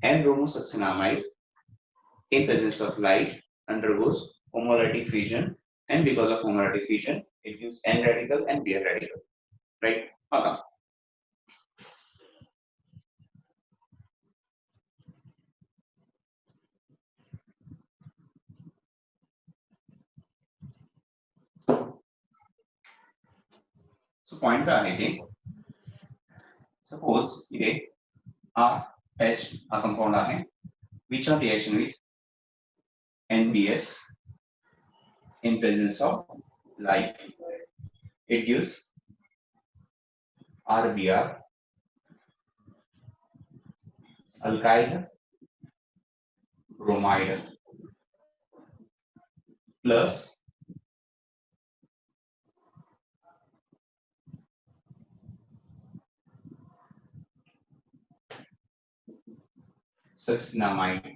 N-bromosuccinamide in presence of light undergoes homolytic fusion, and because of homolytic fusion, it gives N radical and Br radical, right? Okay. So point का आहे की suppose इथे RH हा compound आहे which are reaction with NBS in presence of light. It gives RBr, alkyl bromide plus succinamide.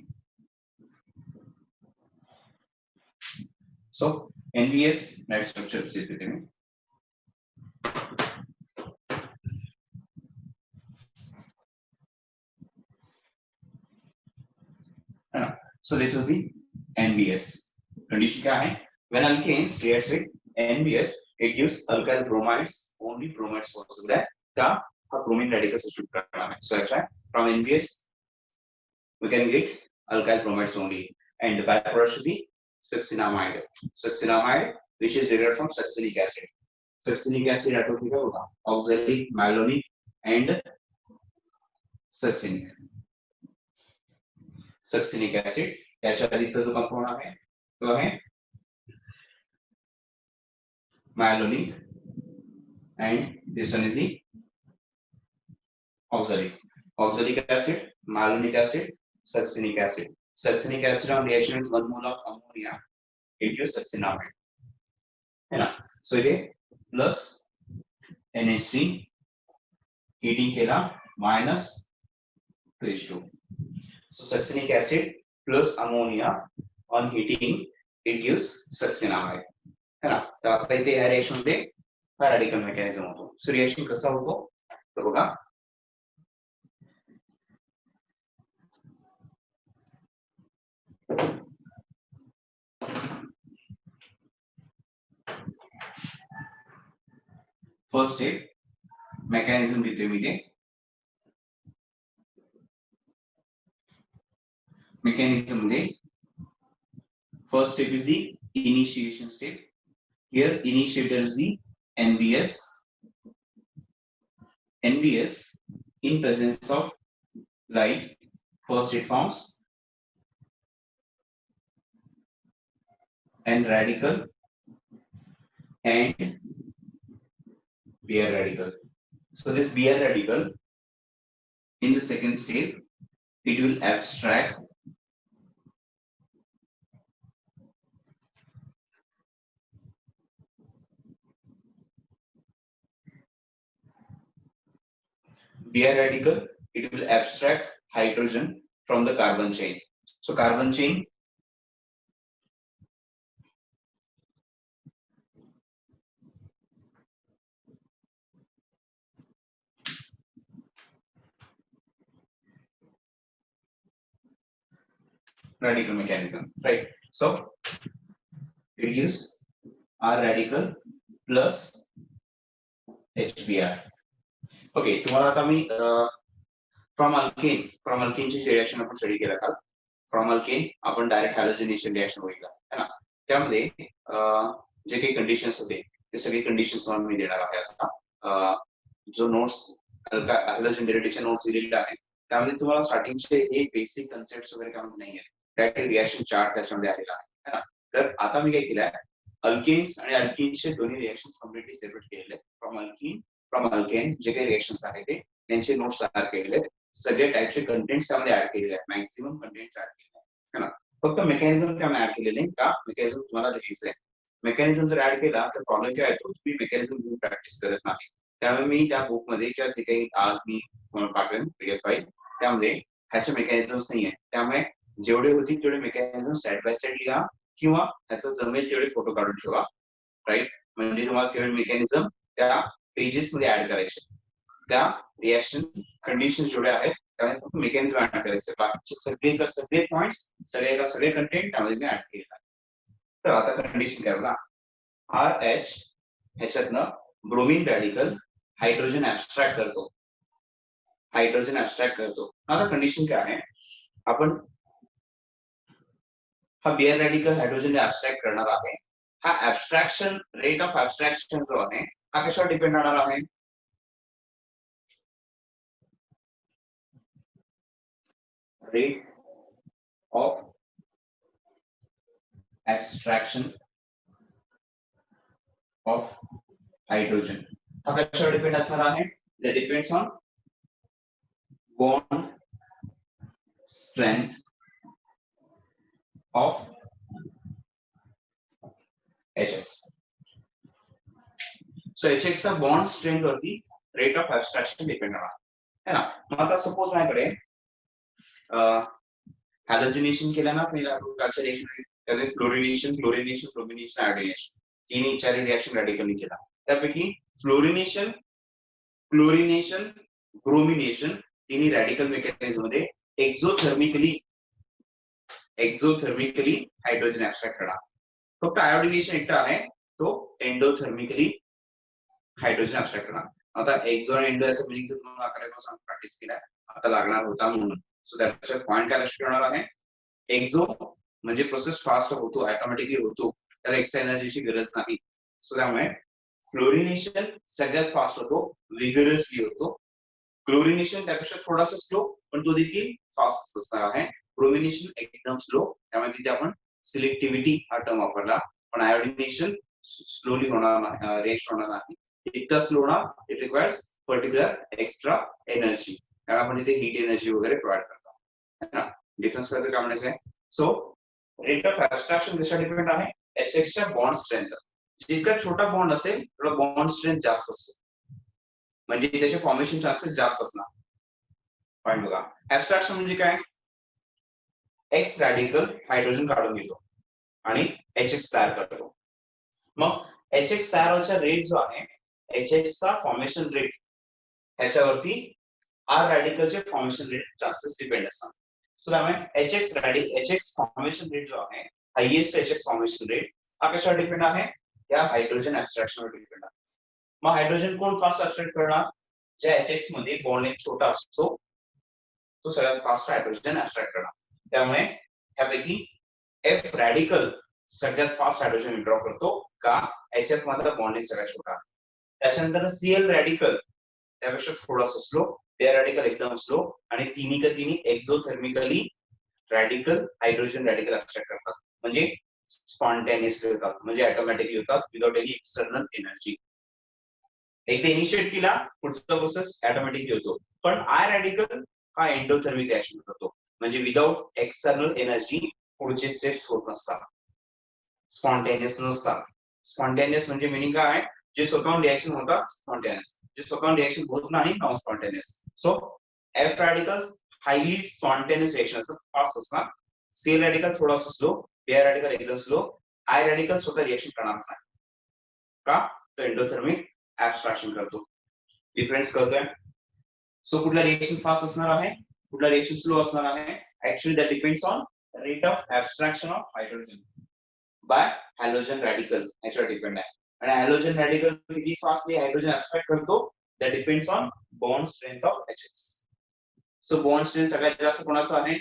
So NBS net structure is determined. So this is the NBS. Condition क्या है? When alkanes reacts with NBS, it gives alkyl bromides. Only bromides possible है. क्या? Bromine radical substitute करना है. So ऐसा है. From NBS, we can get alkyl bromides only, and the byproduct should be succinamide. Succinamide, which is derived from succinic acid. Succinic acid atopic होगा. Oxalic, malonic, and succinic. Succinic acid. त्याच्या आधीचा जो compound आहे तो आहे malonic, and this one is the oxalic. Oxalic acid, malonic acid, succinic acid. Succinic acid on reaction with 1 mole of ammonia, it gives succinamide. है ना? So ये plus NH3 heating केला minus 2H2. So succinic acid plus ammonia on heating, it gives succinamide. है ना? तर आता इथे ह्या रिएक्शन मध्ये हा रॅडिकल मेकॅनिझम होतो. सो रिएक्शन कसा होतो तर बघा, फर्स्ट स्टेप मेकॅनिझम देते मी ते. Mechanism मध्ये first step is the initiation step. Here initiator is the NBS. NBS in presence of light, first it forms N radical and Br radical. So this Br radical in the second step, it will abstract Br radical, it will abstract hydrogen from the carbon chain. So carbon chain radical mechanism, right? So it gives R radical plus HBr. Okay, तुम्हाला आता me from alkane ची reaction आपण study केला का? From alkane आपण direct हॅलोजनेशन reaction बघितला है ना? त्यामध्ये जे काही कंडिशन्स होते ते सगळे कंडिशन्स मी देणार आहे आता. जो नोट्स हॅलोजन डेरिव्हेटिव्हचे नोट्स दिलेले आहेत त्यामध्ये तुम्हाला स्टार्टिंगचे हे बेसिक कन्सेप्ट्स वगैरे काय नाहीये. डायरेक्ट रिएक्शन चार्ट त्याच्यामध्ये आलेला आहे ना? तर आता मी काय केलंय, अल्केन्स आणि अल्कीनचे दोन्ही रिएक्शन्स कम्प्लीटली सेपरेट केलेले. फ्रॉम अल्केन जे काही रिएक्शन्स आहेत ते त्यांचे नोट्स तयार केलेले, सगळे टाइपचे कंटेंट्स त्यामध्ये ऍड केलेले आहेत. मॅक्सिमम कंटेंट्स ऍड केलेले आहेत ना? फक्त मेकॅनिझम त्यामध्ये ऍड केलेले नाही का? मेकॅनिझम तुम्हाला लिहायचं आहे. मेकॅनिझम जर ऍड केला तर प्रॉब्लेम काय येतो, तुम्ही मेकॅनिझम घेऊन प्रॅक्टिस करत नाही. त्यामुळे मी त्या बुक मध्ये ज्या जे काही आज मी पाठवेन पीडीएफ फाईल त्यामध्ये ह्याचे मेकॅनिझम्स नाही आहे. त्यामुळे जेवढे होतील तेवढे मेकॅनिझम साइड बाय साइड लिहा किंवा ह्याचा जमेल तेवढे फोटो काढून ठेवा, राईट? म्हणजे तुम्हाला तेवढे मेकॅनिझम त्या पेजेस मध्ये ऍड करायचे. त्या रिएक्शन कंडिशन जेवढे आहेत त्यामुळे फक्त मेकॅनिझम ऍड करायचे, बाकीचे सगळे पॉइंट्स सगळे कंटेंट त्यामध्ये मी ऍड केलेला आहे. तर आता कंडिशन काय बघा, RH ह्याच्यातनं ब्रोमीन रॅडिकल हायड्रोजन ऍब्स्ट्रॅक्ट करतो, आता कंडिशन काय आहे, आपण हा बियर रॅडिकल हायड्रोजन ऍब्स्ट्रॅक्ट करणार आहे, हा ऍब्स्ट्रॅक्शन रेट ऑफ ऍब्स्ट्रॅक्शन जो आहे हा कशावर डिपेंड राहणार आहे, rate of extraction of hydrogen हा कशावर डिपेंड असणार आहे, that depends on bond strength of HX. So HX चा बॉन्ड स्ट्रेंथ वरती रेट ऑफ ऍब्स्ट्रॅक्शन डिपेंड राहणार है ना. मग आता सपोज माझ्याकडे हॅलोजिनेशन केलं ना, पहिला कालच्या रिएक्शन फ्लोरिनेशन, फ्लोरिनेशन, आयोडिनेशन तिन्ही चार रिएक्शन रॅडिकली केला. त्यापैकी फ्लोरिनेशन, क्लोरिनेशन, ब्रोमिनेशन तिन्ही रॅडिकल मेकॅनिझम मध्ये एक्झोथर्मिकली हायड्रोजन ऍब्स्ट्रॅक्ट करणार. फक्त आयोडिनेशन एकटा आहे तो एंडोथर्मिकली हायड्रोजन ऍब्स्ट्रॅक्ट करणार. आता एक्झो आणि एंडो याचा मिनिंग तुम्हाला आकड्यापासून प्रॅक्टिस केलाय, आता लागणार होता म्हणून. सो दॅट्स पॉइंट काय लक्षात ठेवणार आहे, एक्झो म्हणजे प्रोसेस फास्ट होतो, ऑटोमॅटिकली होतो, त्याला एक्स्ट्रा एनर्जीची गरज नाही. सो त्यामुळे फ्लोरिनेशन सगळ्यात फास्ट होतो, विगरसली होतो. क्लोरिनेशन त्यापेक्षा थोडासा स्लो पण तो देखील फास्ट असणार आहे. ब्रोमिनेशन एकदम स्लो, त्यामुळे तिथे आपण सिलेक्टिव्हिटी हा टर्म वापरला. पण आयोडिनेशन स्लोली होणार नाही, रिएक्शन होणार नाही, इतका स्लो होणार, it requires particular extra energy, त्यामुळे आपण इथे हीट एनर्जी वगैरे प्रोव्हाइड करतो. डिफरन्स काय म्हणायचं आहे. सो रेट ऑफ ऍब्स्ट्रॅक्शन कशा डिपेंड आहे, HX च्या बॉन्ड स्ट्रेंथ. जितका छोटा बॉन्ड असेल तेवढा बॉन्ड स्ट्रेंथ जास्त असतो, म्हणजे त्याचे फॉर्मेशन चान्सेस जास्त असणार. पॉइंट बघा, ऍब्स्ट्रॅक्शन म्हणजे काय, एक्स रॅडिकल हायड्रोजन काढून घेतो आणि HX तयार करतो. मग HX तयार व्हायचा रेट जो आहे, HX चा फॉर्मेशन रेट ह्याच्यावरती R रॅडिकलचे फॉर्मेशन रेट चान्सेस डिपेंड असतात. सो त्यामुळे HX फॉर्मेशन रेट जो आहे, हायेस्ट HX फॉर्मेशन रेट हा कशावर डिपेंड आहे, या हायड्रोजन ऍब्स्ट्रॅक्शनवर डिपेंड आहे. मग हायड्रोजन कोण फास्ट ऍब्स्ट्रॅक्ट करणार, ज्या HX मध्ये बॉन्ड लेंथ छोटा असतो तो सगळ्यात फास्ट हायड्रोजन ऍब्स्ट्रॅक्ट करणार. त्यामुळे ह्यापैकी F रॅडिकल सगळ्यात फास्ट हायड्रोजन विड्रॉ करतो का, HF मधला बॉन्ड लेंथ सगळ्यात छोटा. त्याच्यानंतर Cl रॅडिकल त्यापेक्षा थोडासा स्लो, पेअर रॅडिकल एकदम स्लो, आणि तिन्ही एक्झोथर्मिकली रॅडिकल हायड्रोजन रॅडिकल ऍब्स्ट्रॅक्ट करतात, म्हणजे स्पॉन्टेनियसली होतात, म्हणजे ऑटोमॅटिकली होतात विदाउट एनी एक्सटर्नल एनर्जी. एकदा इनिशिएट केला पुढचा प्रोसेस ऑटोमॅटिकली होतो. पण आय रॅडिकल हा एंडोथर्मिक रिएक्शन करतो, म्हणजे विदाउट एक्सटर्नल एनर्जी पुढचे स्टेप्स होत नसतात, स्पॉन्टेनियस नसतात. स्पॉन्टेनियस म्हणजे मिनिंग काय, जे स्वतःहून रिएक्शन होतात स्पॉन्टेनियस, जे स्वतःहून रिएक्शन होत नाही non spontaneous. So F radicals highly spontaneous reaction असतात, फास्ट असणार. C रॅडिकल थोडासा स्लो, P रॅडिकल एकदम स्लो. I रॅडिकल स्वतः रिएक्शन करणार नाही का, तो एंडोथर्मिक ऍब्स्ट्रॅक्शन करतो. डिफरन्स कळतोय. सो कुठला रिएक्शन फास्ट असणार आहे, कुठला रिएक्शन स्लो असणार आहे, actually that depends on rate of abstraction of hydrogen by halogen radical, याच्यावर डिपेंड आहे. आणि हॅलोजन रॅडिकल किती फास्टली हायड्रोजन ऍब्स्ट्रॅक्ट करतो, that depends on bond strength of HX. So bond strength सगळ्यात जास्त कोणाचा आहे,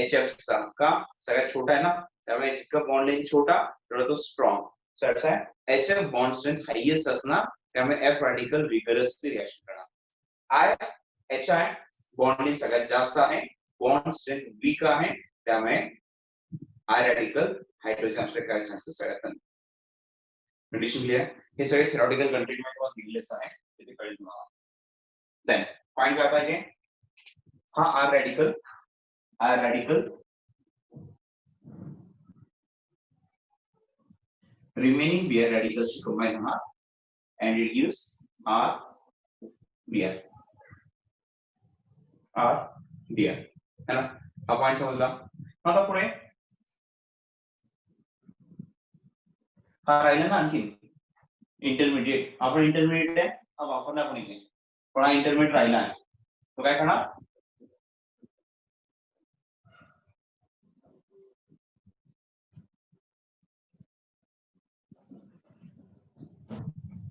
HF चा, का सगळ्यात छोटा आहे ना, त्यामुळे जितका बॉन्ड लेंथ छोटा तेवढा तो स्ट्रॉंग. सो अच्छा आहे, HF बॉन्ड स्ट्रेंथ हायेस्ट असणार, त्यामुळे F रॅडिकल विगरसली रिएक्शन करणार. HI बॉन्ड लेंथ सगळ्यात जास्त आहे, बॉन्ड स्ट्रेंथ वीक आहे, त्यामुळे आय रॅडिकल हायड्रोजन ऍब्स्ट्रॅक्ट करायचे चान्सेस सगळ्यात कमी. Condition clear. हे सगळे थेरॉटिकल कंटेंट मध्ये तुम्हाला दिलेच आहे, ते कळेल तुम्हाला. देन पॉइंट काय पाहिजे, हा R radical remaining Br radicals to combine and reduce Br है ना. हा पॉइंट समजला. आता पुढे हा राहिला ना आणखी इंटरमिडिएट. आपण इंटरमिडिएट आहे हा वापरला पण इथे, पण हा इंटरमिडिएट राहिला आहे, तो काय करणार,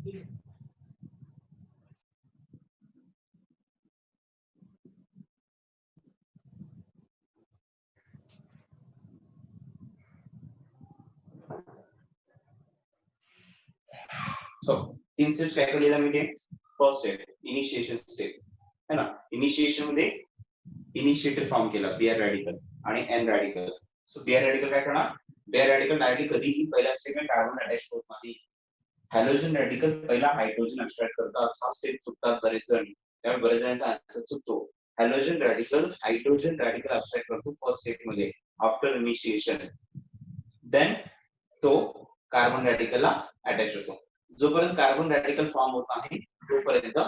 सो तीन स्टेप्स काय केलेला मी ते फर्स्ट स्टेप इनिशिएशन स्टेप है ना इनिशिएशन मध्ये इनिशिएटर फॉर्म केला बीआर रॅडिकल आणि N radical so BR radical काय करणार बीआर रॅडिकल डायरेक्टली कधीही पहिल्या स्टेपमध्ये कार्बन अटॅच होत नाही हॅलोजन रॅडिकल पहिला हायड्रोजन एक्सट्रॅक्ट करतात हा स्टेप चुकतात बरेच जण त्यामुळे बरेच जणांचा आन्सर चुकतो halogen radical hydrogen radical extract करतो फर्स्ट स्टेप मध्ये आफ्टर इनिशिएशन देन तो कार्बन रॅडिकलला अटॅच होतो जोपर्यंत कार्बन रॅडिकल फॉर्म होत आहे तोपर्यंत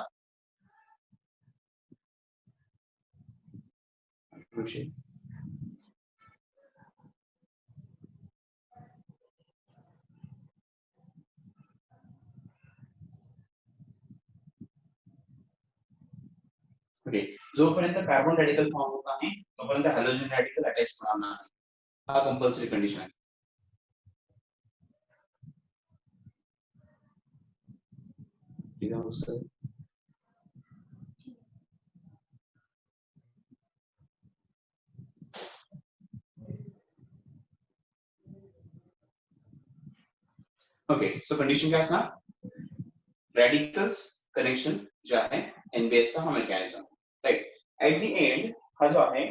ओके जोपर्यंत कार्बन रॅडिकल फॉर्म होत आहे तोपर्यंत हॅलोजन रॅडिकल अटॅच होणार नाही हा कंपल्सरी कंडिशन आहे ओके सो कंडिशन क्या है रेडिकल्स कनेक्शन जो है एनबीएस का हा mechanism right at the end हा जो आहे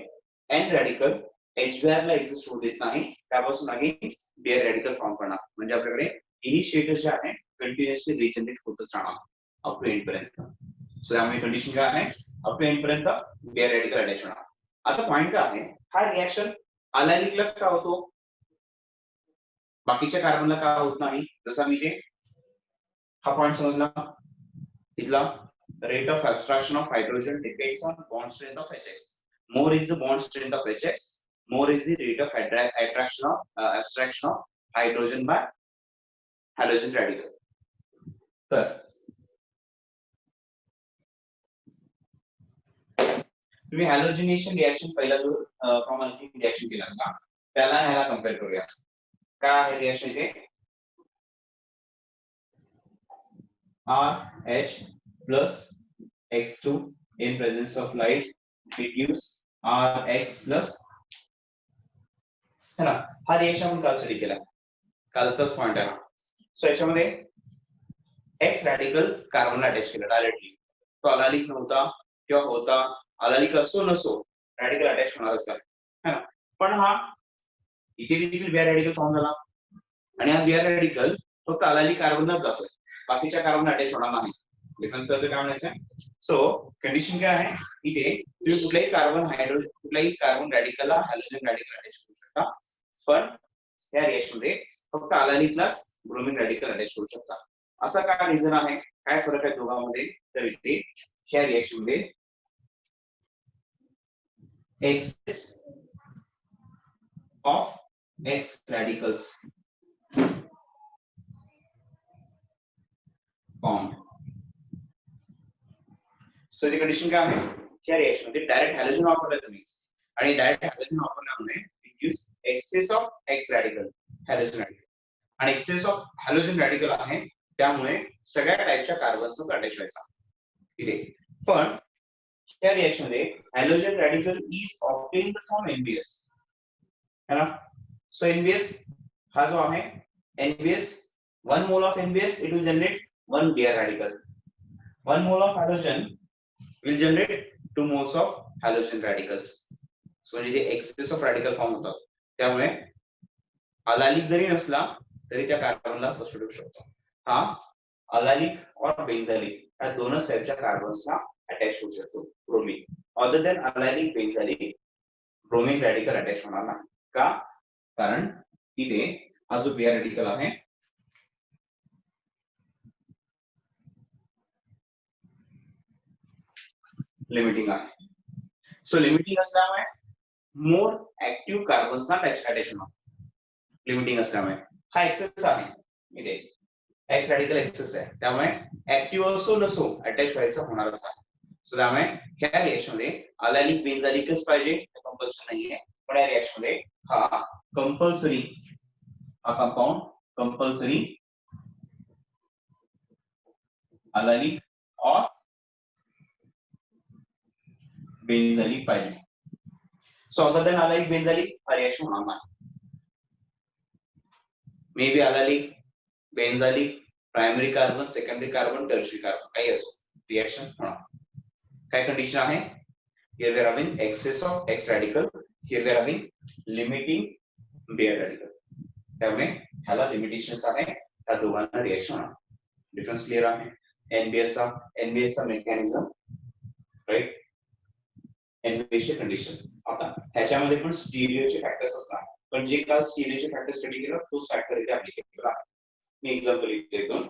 एन रॅडिकल एचबीआर ला एक्झिस्ट होऊ देत नाही त्यापासून अगेन बीआर रॅडिकल फॉर्म करणार म्हणजे आपल्याकडे इनिशिएटर जे आहे कंटिन्युअसली रिजनरेट होतच राहणार अप टू एंड पर्यंत सो त्यामुळे कंडिशन काय आहे अप टू एंड पर्यंत बीआर रॅडिकल अटॅच होणार आता पॉइंट काय आहे हा रिएक्शन अलायनिकलाच का होतो बाकीच्या कार्बनला का होत नाही जसा मी ते हा पॉइंट समजला इथला rate of abstraction of hydrogen depends on bond strength of HX more is the bond strength of HX more is the rate of attraction of abstraction of hydrogen by halogen radical तर तुम्ही हॅलोजिनेशन reaction पहिला जो from alkene reaction केला का त्याला ह्याला compare करूया काय आहे रिएक्शन इथे RH plus X2 in presence of light gives RX plus है ना हा रिएक्शन आपण काल स्टडी केला कालचाच पॉइंट आहे सो याच्यामध्ये X रॅडिकल कार्बनला अटॅच केला डायरेक्टली तो अलायलिक नव्हता किंवा होता अलायलिक असो नसो रॅडिकल अटॅच होणार असा है ना पण हा इथे देखील बीआर रॅडिकल फॉर्म झाला आणि हा बीआर रॅडिकल फक्त अलायलिक कार्बनलाच जातोय बाकीच्या कार्बन अटॅच होणार नाही डिफरन्स कळतोय काय म्हणायचं सो कंडिशन काय आहे इथे तुम्ही कुठलाही कार्बन हायड्रोजन कुठलाही कार्बन रॅडिकलला हॅलोजन रॅडिकल अटॅच करू शकता पण या रिएक्शन मध्ये फक्त अलायनिकलाच ब्रोमिन रॅडिकल अटॅच करू शकता असा काय रिझन आहे काय फरक आहे दोघांमध्ये तर इथे या रिएक्शन मध्ये excess of X radicals formed. So the condition क्या है क्या रिएक्शन मध्ये डायरेक्ट हॅलोजन वापरला तुम्ही आणि डायरेक्ट हॅलोजन वापरल्यामुळे induce excess of X radical halogen radical आणि एक्सेस ऑफ हॅलोजन रॅडिकल आहे त्यामुळे सगळ्या टाइपच्या कार्बन्सचा अटॅच व्हायचा इथे पण या रिएक्शन मध्ये halogen radical is obtained from NBS है ना सो एनबीएस हा जो आहे NBS 1 mole of NBS it will generate 1 BR radical 1 mole of halogen will generate 2 moles of halogen radicals so म्हणजे जे excess of radical form होतात त्यामुळे अलायलिक जरी नसला तरी त्या कार्बनला सबस्टिट्यूट शकतो हा अलायलिक और बेंझालिक या दोनच टाइपच्या कार्बन्सला अटॅच होऊ शकतो bromine other than allylic benzylic bromine radical attach होणार नाही का कारण इथे हा जो बीआर रॅडिकल आहे लिमिटिंग आहे सो लिमिटिंग असल्यामुळे मोर ऍक्टिव्ह कार्बन्सना अटॅच होणार लिमिटिंग असल्यामुळे हा एक्सेस आहे इथे एक्स रॅडिकल एक्सेस आहे त्यामुळे ऍक्टिव्ह असो नसो अटॅच व्हायचं होणारच आहे सो त्यामुळे ह्या रिएक्शन मध्ये अलायलिक बेंझालिकच पाहिजे कंपल्सरी नाहीये पण या रिएक्शन मध्ये हा कंपल्सरी हा कंपाऊंड कंपल्सरी अलालिक और बेंजालिक पाहिजे. So other than allylic benzylic हा रिएक्शन होणार नाही. May be allylic benzylic primary carbon secondary carbon tertiary carbon काही असो रिएक्शन होणार. काय कंडिशन आहे? here we are having excess of X radical, here we are having limiting bare radical. त्यामुळे ह्याला लिमिटेशन्स आहे, त्या दोघांना रिएक्शन होणार. डिफरन्स क्लियर आहे. एनबीएस चा मेकॅनिझम राईट, एनबीएस कंडिशन. आता ह्याच्यामध्ये पण स्टिरियोचे फॅक्टर्स असतात, पण जे काल स्टिरियोचे फॅक्टर स्टडी केला तोच फॅक्टर इथे ऍप्लिकेबल आहे. मी एक्झाम्पल देतो.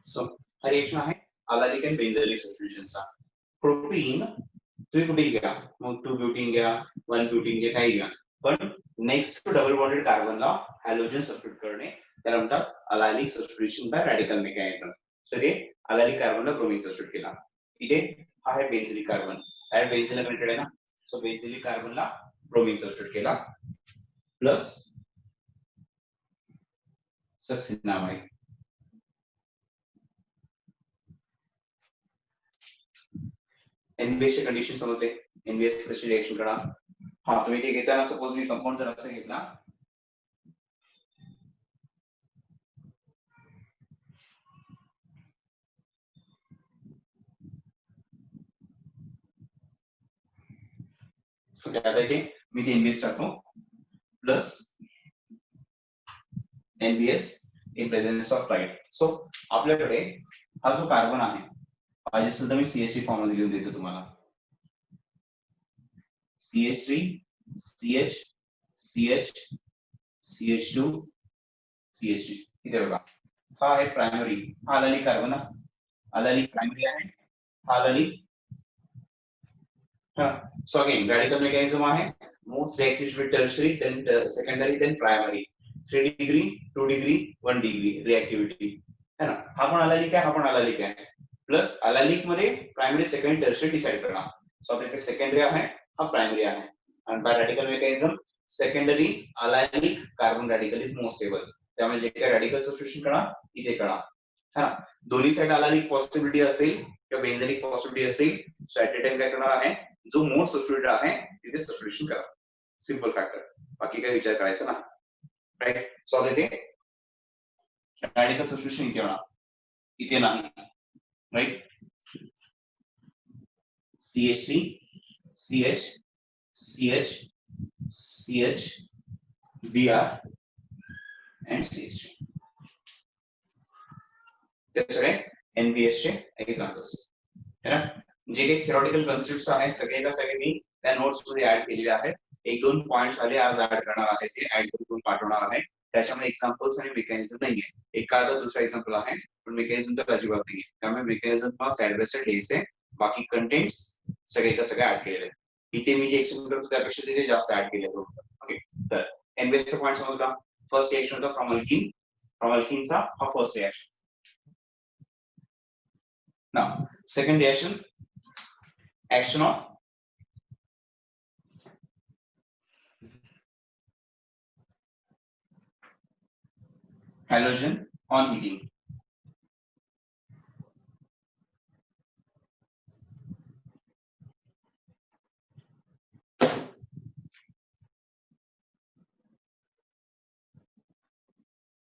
सो हा रिएक्शन आहे अलालिक अँड बेंझोलिक सब्स्टिट्यूशनचा. प्रोपीन तुम्ही कुठे घ्या, मग 2 ब्युटीन घ्या, 1 ब्युटीन घ्या, काही घ्या, पण नेक्स्ट टू डबल बॉन्डेड कार्बनला हॅलोजन सबस्टिट्यूट करणे त्याला म्हणतात allylic substitution by radical mechanism. So ते अलालिक कार्बनला ब्रोमीन सबस्टिट्यूट केला. इथे हा आहे बेंझिलिक कार्बन, हा बेंझिनला कनेक्टेड आहे ना, सो बेंझिलिक कार्बनला ब्रोमीन सबस्टिट्यूट केला प्लस सक्सिनामाइड. एनबीएस चे कंडिशन समजले. एनबीएस कशी रिएक्शन करा. हा तुम्ही ते घेताना सपोज मी कंपाऊंड जर असं घेतला, त्यात इथे मी ते एनबीएस टाकतो plus NBS in presence of light. So आपल्याकडे हा जो कार्बन आहे, पाहिजे असेल तर मी सीएचसी फॉर्म मध्ये लिहून देतो तुम्हाला. CH3 CH CH CH2 CH3. इथे बघा, हा आहे प्रायमरी, हा अलालिक कार्बन, अलालिक प्रायमरी आहे, हा allylic. So again radical mechanism आहे, most reactive with tertiary, then secondary, then primary. 3 degree 2 degree 1 degree reactivity है ना. हा पण अलालिक आहे, हा पण अलालिक आहे, प्लस अलालिक मध्ये प्रायमरी सेकंडरी टर्शियरी डिसाइड करणार. सो आता इथे सेकंडरी आहे, हा प्रायमरी आहे, आणि by radical mechanism secondary allylic carbon radical is most stable. त्यामुळे जे काही रॅडिकल सबस्टिट्यूशन करा इथे करा, है ना. दोन्ही साइड अलायनिक पॉसिबिलिटी असेल किंवा बेंझिलिक पॉसिबिलिटी असेल, सो ऍट अ टाइम काय करणार आहे, जो मोस्ट सबस्टिट्यूट आहे तिथे सबस्टिट्यूशन करा. सिंपल फॅक्टर, बाकी काय विचार करायचा ना, राईट. सो आता इथे रॅडिकल सबस्टिट्यूशन इथे होणार, इथे नाही, right. CH3 CH CH CH Br and CH3. ते सगळे एनबीएस चे एक्झाम्पल्स है ना. जे काही थिओरिटिकल कन्सेप्ट्स आहेत सगळे का सगळे मी त्या नोट्स मध्ये ऍड केलेले आहेत. एक दोन पॉइंट्स आले आज ऍड करणार आहे, ते ऍड करून पाठवणार आहे. त्याच्यामध्ये एक्झाम्पल्स आणि मेकॅनिझम नाहीये, एखादा दुसरा एक्झाम्पल आहे पण मेकॅनिझम तर अजिबात नाहीये. त्यामुळे मेकॅनिझम साइड बाय साइड लिहायचे, बाकी कंटेंट्स सगळे का सगळे ऍड केलेले आहेत. इथे मी जे एक्सप्लेन करतो त्यापेक्षा तिथे जास्त ऍड केले. ओके, तर एनबीएसचा पॉइंट समजला. फर्स्ट रिएक्शन होता फ्रॉम अल्किन. फ्रॉम अल्किनचा हा first reaction. Now second reaction, action of halogen on heating.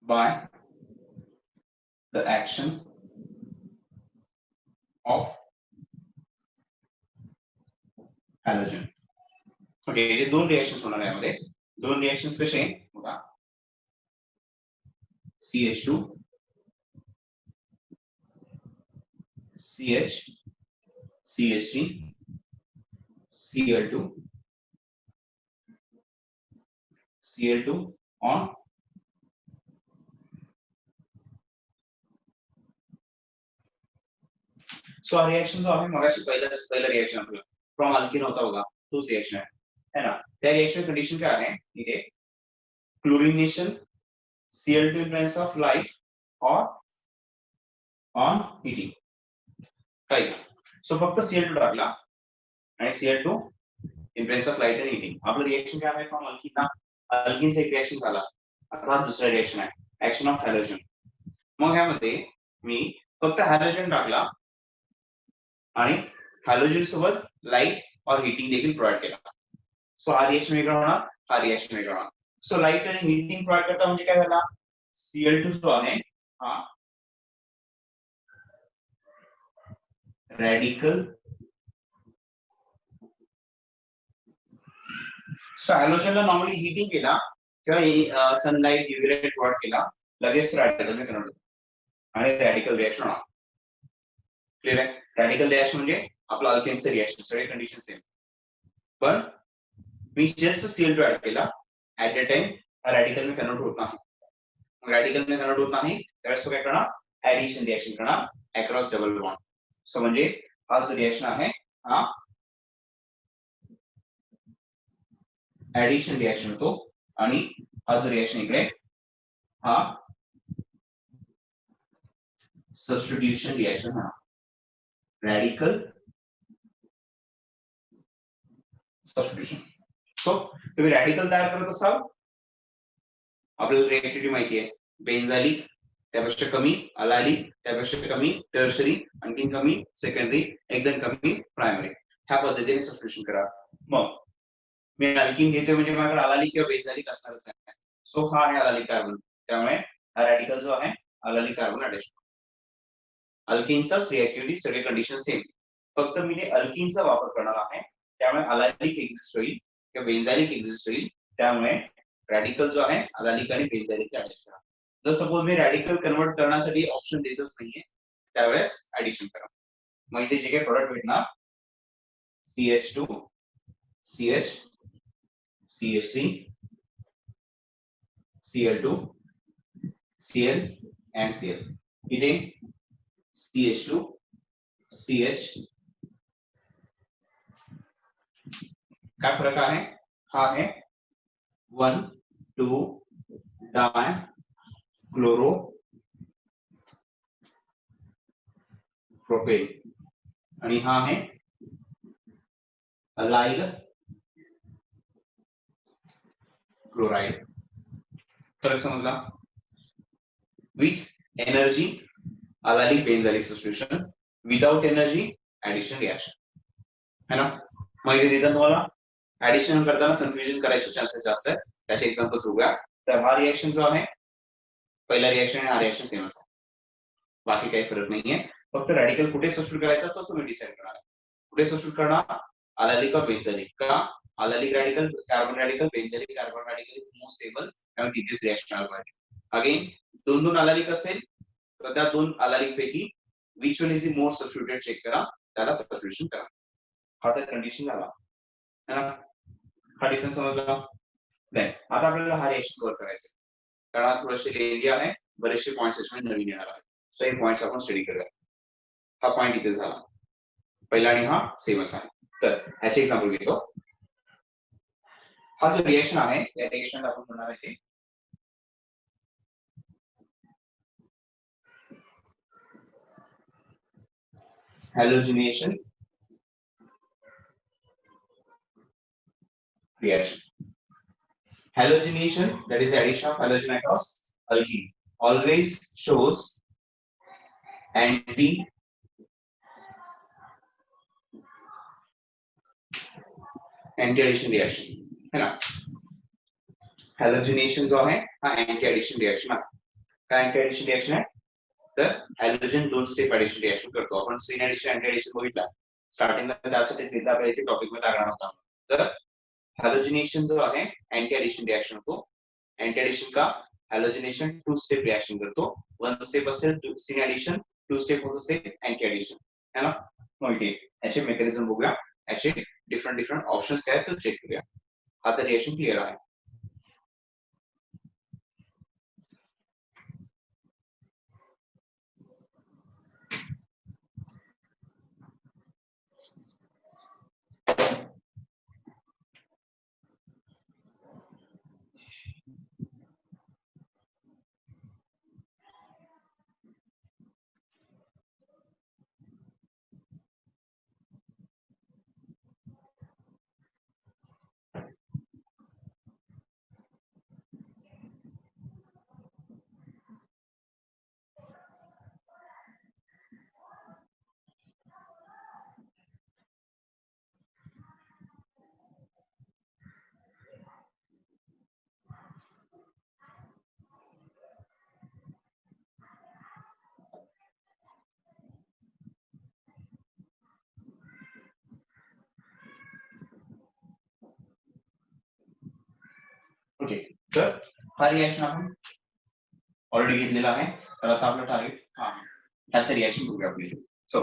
By the action of halogen. Okay, हे दोन रिएक्शन्स होणार आहे यामध्ये. दोन रिएक्शन्स कसे बघा, CH2 CH CH3 Cl2 Cl2 on so हा रिएक्शन जो आहे मगाशी पहिला रिएक्शन आपला फ्रॉम अल्किन होता बघा, तोच रिएक्शन है ना. त्या रिएक्शन कंडिशन काय आहे इथे, chlorination Cl2 in presence of light or on heating. Right. So फक्त Cl2 टाकला आणि Cl2 in presence of light and heating. आपलं रिएक्शन काय आहे फ्रॉम अल्किन ना, अल्किनचा एक रिएक्शन झाला. आता दुसरा रिएक्शन आहे, ऍक्शन ऑफ हॅलोजन. मग ह्यामध्ये मी फक्त हॅलोजन टाकला आणि हॅलोजन सोबत लाईट और हीटिंग देखील प्रोव्हाइड केला. सो हा रिएक्शन वेगळा होणार, हा रिएक्शन वेगळा होणार. सो लाईट आणि हीटिंग प्रोव्हाइड करता म्हणजे काय झाला, Cl2 जो आहे हा रॅडिकल. सो हॅलोजनला नॉर्मली हीटिंग केला किंवा सनलाइट यूव्ही लाईट प्रोव्हाइड केला, लगेच रॅडिकल मध्ये कन्वर्ट होतो आणि रॅडिकल रिएक्शन होणार. क्लियर आहे. रॅडिकल रिएक्शन म्हणजे आपला अल्केनचं रिएक्शन, सगळे कंडिशन सेम, पण मी जस्ट Cl2 ऍड केला, ऍट द टाइम रॅडिकल में कन्वर्ट होत नाही. रॅडिकल में कन्वर्ट होत नाही त्यावेळेस तो काय करणार, ऍडिशन रिएक्शन करणार अक्रॉस डबल बॉन्ड. सो म्हणजे हा जो रिएक्शन आहे हा ऍडिशन रिएक्शन होतो आणि हा जो रिएक्शन इकडे हा सबस्टिट्यूशन रिएक्शन होणार. Radical substitution. सो तुम्ही रॅडिकल तयार करत असाल, आपल्याला रिएक्टिव्हिटी माहिती आहे, बेंझालिक त्यापेक्षा कमी, अलायलिक त्यापेक्षा कमी, टर्शरी आणखी कमी, सेकंडरी एकदम कमी, प्रायमरी. ह्या पद्धतीने सबस्टिट्यूशन करा. मग मी अल्किन घेते म्हणजे माझ्याकडे अलायलिक किंवा बेंझालिक असणारच आहे. सो हा आहे अलायलिक कार्बन, त्यामुळे हा रॅडिकल जो आहे अलायलिक कार्बन अटॅच. अल्किनचाच रिएक्टिव्हिटी सगळे कंडिशन सेम, फक्त मी हे अल्किनचा वापर करणार आहे त्यामुळे अलायलिक एक्झिस्ट होईल किंवा बेंझालिक एक्झिस्ट होईल, त्यामुळे रॅडिकल जो आहे अलायलिक आणि बेंझालिक अटॅच करा. जर सपोज मी रॅडिकल कन्वर्ट करण्यासाठी ऑप्शन देतच नाहीये त्यावेळेस ऍडिशन करा. मग इथे जे काही प्रोडक्ट भेटणार CH2 CH CH3 Cl2 Cl and Cl. इथे CH2 CH काय फरक आहे, हा आहे 1,2 डाय क्लोरो प्रोपेन आणि हा आहे अलाइल क्लोराइड. फरक समजला. With energy allylic benzylic substitution, without energy addition reaction है ना. माहिती देतात तुम्हाला, ऍडिशन करताना कन्फ्युजन करायचे चान्सेस जास्त आहेत. त्याचे एक्झाम्पल्स बघूया. तर हा रिएक्शन जो आहे पहिला रिएक्शन आणि हा रिएक्शन सेम आहे, बाकी काही फरक नाहीये. फक्त रॅडिकल कुठे सबस्टिट्यूट करायचा तो तुम्ही डिसाइड करणार. कुठे सबस्टिट्यूट करणार, अलायलिक और बेंझालिक. का allylic radical carbon radical, benzylic carbon radical is most stable कारण तिथेच रिएक्शन आलं पाहिजे. अगेन दोन दोन अलायलिक असेल तर त्या दोन अलारिक पैकी which one is the more substituted check करा, त्याला सबस्टिट्यूशन करा. हा तर कंडिशन झाला है ना. हा डिफरन्स समजला. नाही आता आपल्याला हा रिएक्शन कव्हर करायचा कारण थोडेसे लेंदी आहे, बरेचसे पॉइंट्स याच्यामध्ये नवीन येणार आहेत. सो हे पॉइंट्स आपण स्टडी करूया. हा पॉइंट इथे झाला पहिला आणि हा सेमच आहे. तर ह्याचे एक्झाम्पल घेतो. हा जो रिएक्शन आहे या रिएक्शन आपण म्हणणार आहे हॅलोजिनेशन reaction. Halogenation, that is the addition of halogen across alkene, always shows anti addition reaction है ना. हॅलोजिनेशन जो आहे हा अँटी एडिशन रिएक्शन आहे. काय अँटी एडिशन रिएक्शन आहे तर हॅलोजन दोन स्टेप एडिशन रिएक्शन करतो. आपण सीन एडिशन अँटी एडिशन बघितला स्टार्टिंगला, त्यासाठी सीधा आपल्या इथे टॉपिक मध्ये लागणार होता. तर हॅलोजिनेशन जो आहे अँटी एडिशन रिएक्शन होतो. अँटी एडिशन का हॅलोजिनेशन टू स्टेप रिएक्शन करतो. वन स्टेप असेल सीन एडिशन, टू स्टेप होत असेल अँटी एडिशन है ना. मग इथे याचे मेकॅनिझम बघूया, याचे डिफरंट डिफरंट ऑप्शन्स काय आहेत ते चेक करूया. हा तर रिएक्शन क्लिअर आहे. ओके, तर हा रिएक्शन आपण ऑलरेडी घेतलेला आहे. तर आता आपलं टार्गेट हा ह्याचं रिएक्शन बघूया आपली. सो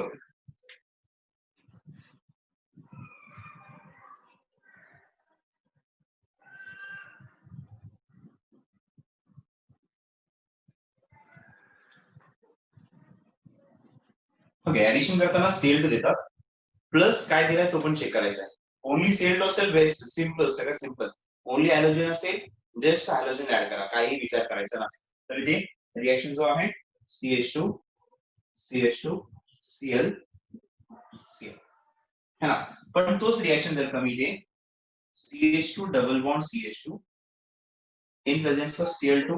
ओके, ऍडिशन करताना Cl2 देतात, प्लस काय दिलाय तो पण चेक करायचा आहे. ओनली Cl2 असेल बेस्ट सिंपल, सगळ्यात सिंपल. ओनली हॅलोजन असेल जस्ट हॅलोजन ऍड करा, काही विचार करायचा नाही. तर इथे रिएक्शन जो आहे CH2 CH2 Cl Cl है ना. पण तोच रिएक्शन जर कमी इथे CH2 double bond CH2 in presence of Cl2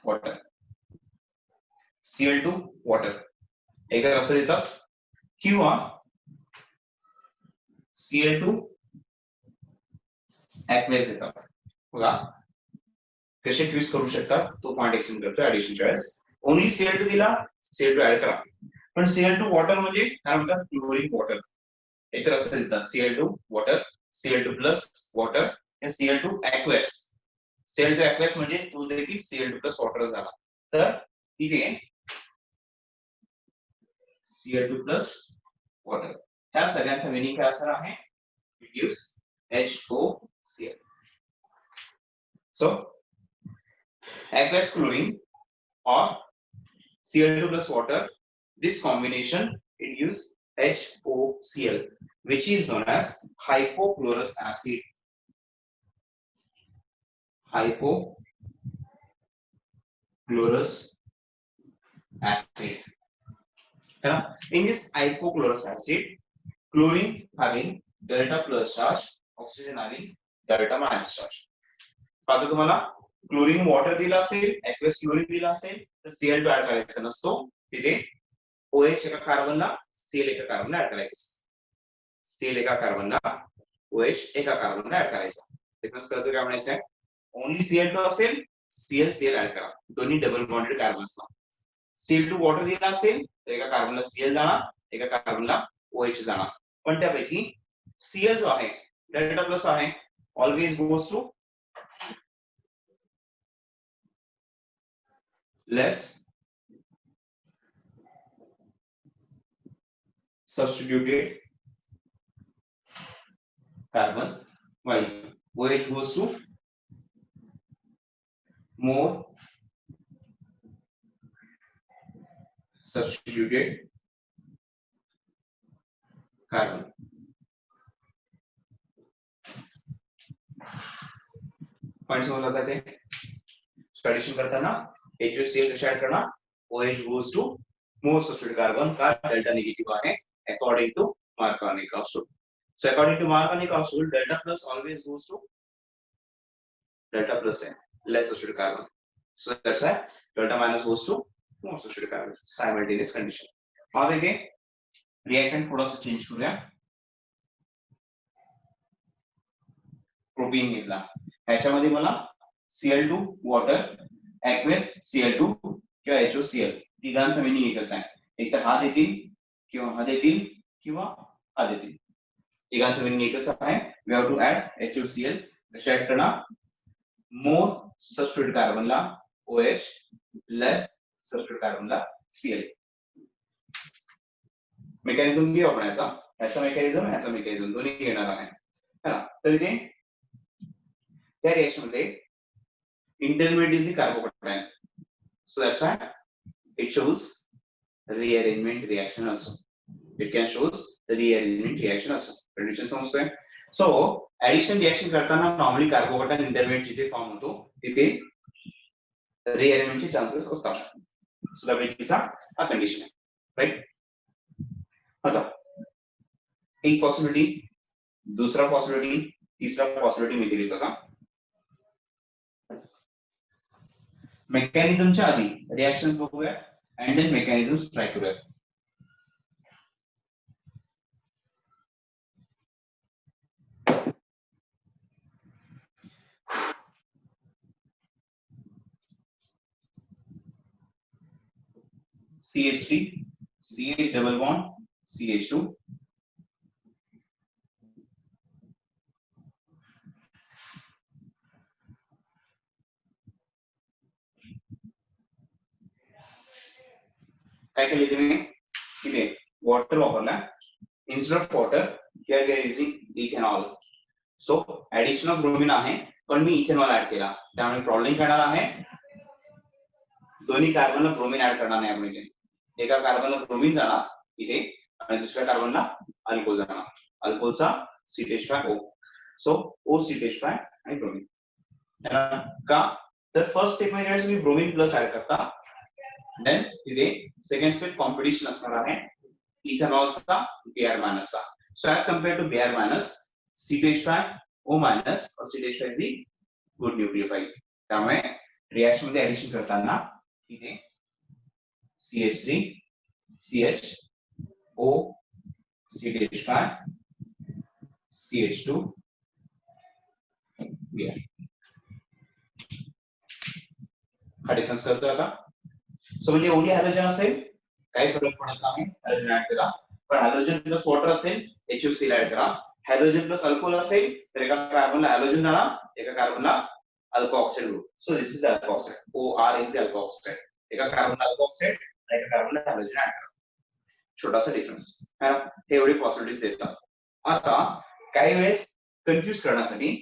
water, Cl2 water एकदा असं देतात किंवा Cl2 aqueous देतात. बघा कसे ट्विस्ट करू शकतात तो पॉइंट एक्सप्लेन करतो ऍडिशनच्या वेळेस. ओनली Cl2 दिला, Cl2 ऍड करा. पण Cl2 वॉटर म्हणजे काय म्हणतात क्लोरीन वॉटर. एकतर असं देतात Cl2 water, Cl2 plus water आणि Cl2 aqueous. Cl2 aqueous म्हणजे तो देखील Cl2 प्लस वॉटर झाला. तर इथे Cl2 प्लस वॉटर ह्या सगळ्यांचा मिनिंग काय असणार आहे, it gives HOCl. So aqueous chlorine or Cl2 plus water, this combination it gives HOCl, which is known as hypochlorous acid. Hypochlorous acid. In this hypochlorous acid, chlorine having delta plus charge, oxygen having delta minus charge. आता तुम्हाला chlorine water दिला असेल, ऍक्वेस chlorine दिला असेल तर Cl2 add करायचा नसतो. तिथे OH एका कार्बनला Cl एका कार्बनला ऍड करायचं असतं. Cl एका कार्बनला OH एका कार्बनला ऍड करायचा. डिफरन्स कळतो काय म्हणायचं आहे, ओनली Cl2 असेल Cl ऍड करा, दोन्ही डबल बॉन्डेड कार्बन्सला. Cl2 वॉटर दिला असेल तर एका कार्बनला Cl जाणार, एका कार्बनला OH जाणार. पण त्यापैकी Cl जो आहे डेल्टा प्लस आहे, always goes to less substituted carbon while OH goes to more substituted carbon. Point समझ आता है एडिशन करताना HCl कशा ऐड करना OH goes to more substituted carbon का डेल्टा नेगेटिव आहे according to Markovnikov rule. So according to Markovnikov rule, delta plus always goes to delta plus है less substituted carbon. So that's why delta minus goes to more substituted carbon. Simultaneous condition. और देखिए reactant थोड़ा सा change करूया. Propene घेतला ह्याच्यामध्ये मला Cl2 water aqueous Cl2 किंवा HOCl तिघांचा मीनिंग एकच आहे एक तर हा देतील किंवा हा देतील किंवा हा देतील तिघांचा मीनिंग एकच आहे we have to add HOCl कशा ऍड करणार more substituted carbon ला OH less substituted carbon ला Cl मेकॅनिझम घेऊ आपण याचा मेकॅनिझम दोन्ही घेणार आहे है ना तर इथे त्या रिएक्शन मध्ये intermediate is the carbocation. So that's why it shows rearrangement reaction also. It can shows the rearrangement reaction also. Condition समजतोय. So addition reaction करताना normally carbocation intermediate जिथे फॉर्म होतो तिथे rearrangement चे chances असतात. So that is a condition, right? आता एक possibility, दूसरा possibility, तीसरा possibility मी दिली होता. मेकॅनिझमच्या आधी रिएक्शन्स बघूया and then mechanisms try करूया. CH3 CH double bond CH2 काय केले तुम्ही इथे वॉटर वापरला instead of water here we are using ethanol. So addition of bromine आहे पण मी इथेनॉल ऍड केला त्यामुळे प्रॉब्लेम काय आहे दोन्ही कार्बनला ब्रोमीन ऍड करणार नाही आपण इथे एका कार्बनला ब्रोमीन जाणार इथे आणि दुसऱ्या कार्बनला अल्कोहोल जाणार अल्कोहोलचा CH5O. सो OCH5 आणि ब्रोमीन का तर फर्स्ट स्टेप मध्ये तुम्ही ब्रोमीन प्लस ऍड करता then इथे सेकंड स्टेप कॉम्पिटिशन असणार आहे इथेनॉलचा Br मायनस चा. So as compared to Br minus CH5O minus और CH5 is the good nucleophile. त्यामुळे रिएक्शन मध्ये एडिशन करताना इथे CH3 CHO CH5 CH2 Br हा डिफरन्स करतो आता. सो म्हणजे ओनली हॅलोजन असेल काही फरक पडत नाही हॅलोजन ऍड करा पण हॅलोजन प्लस वॉटर असेल HCl ऍड करा हॅलोजन प्लस अल्कोहोल असेल तर एका कार्बनला हॅलोजन जाणार एका कार्बनला alcohol oxide group. So this is alcohol oxide OR is the alcohol oxide एका कार्बनला अल्कोहॉल ऑक्साइड एका कार्बनला हॅलोजन ऍड करा छोटासा डिफरन्स है हे एवढे पॉसिबिलिटीज देतात. आता काही वेळेस कन्फ्यूज करण्यासाठी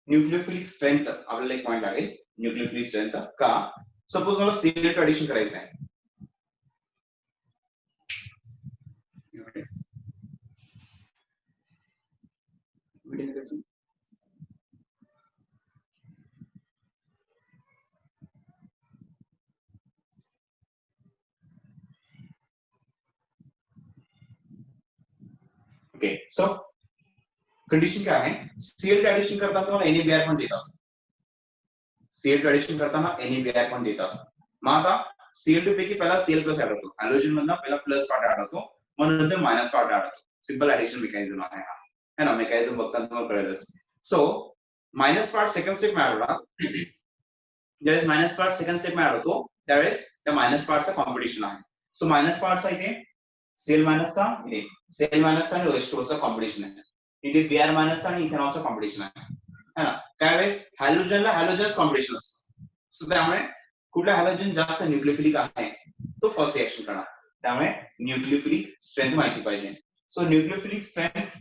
न्यूक्लियोफिलिक स्ट्रेंथ आपल्याला एक पॉइंट लागेल न्यूक्लियोफिलिक स्ट्रेंथ का सपोज मला Cl2 एडिशन करायचं आहे ओके. सो कंडिशन क्या है Cl2 एडिशन करताना मला NaBr पण देतात Cl2 एडिशन करताना NaBr पण देतात. मग आता Cl2 पैकी पहिला Cl प्लस ऍड होतो हॅलोजन मधला पहिला प्लस पार्ट ऍड होतो मग नंतर मायनस पार्ट ऍड होतो सिंपल एडिशन मेकॅनिझम आहे हा है ना मेकॅनिझम बघताना तुम्हाला कळेलच. So minus part second step में ऍड होणार ज्यावेळेस मायनस पार्ट सेकंड स्टेप में ऍड होतो त्यावेळेस त्या मायनस पार्टचा कॉम्पिटिशन आहे. सो मायनस पार्टचा इथे Cl मायनसचा इथे Cl मायनसचा आणि OH2 चा कॉम्बिनेशन आहे. इथे Br मायनसचा आणि इथेनॉलचा कॉम्बिनेशन आहे. है ना? त्यावेळेस हॅलोजनला हॅलोजन कॉम्बिनेशन असतं. सो त्यामुळे कुठला हॅलोजन जास्त न्यूक्लियोफिलिक आहे तो फर्स्ट रिएक्शन करणार. त्यामुळे न्यूक्लियोफिलिक स्ट्रेंथ माहिती पाहिजे. So nucleophilic strength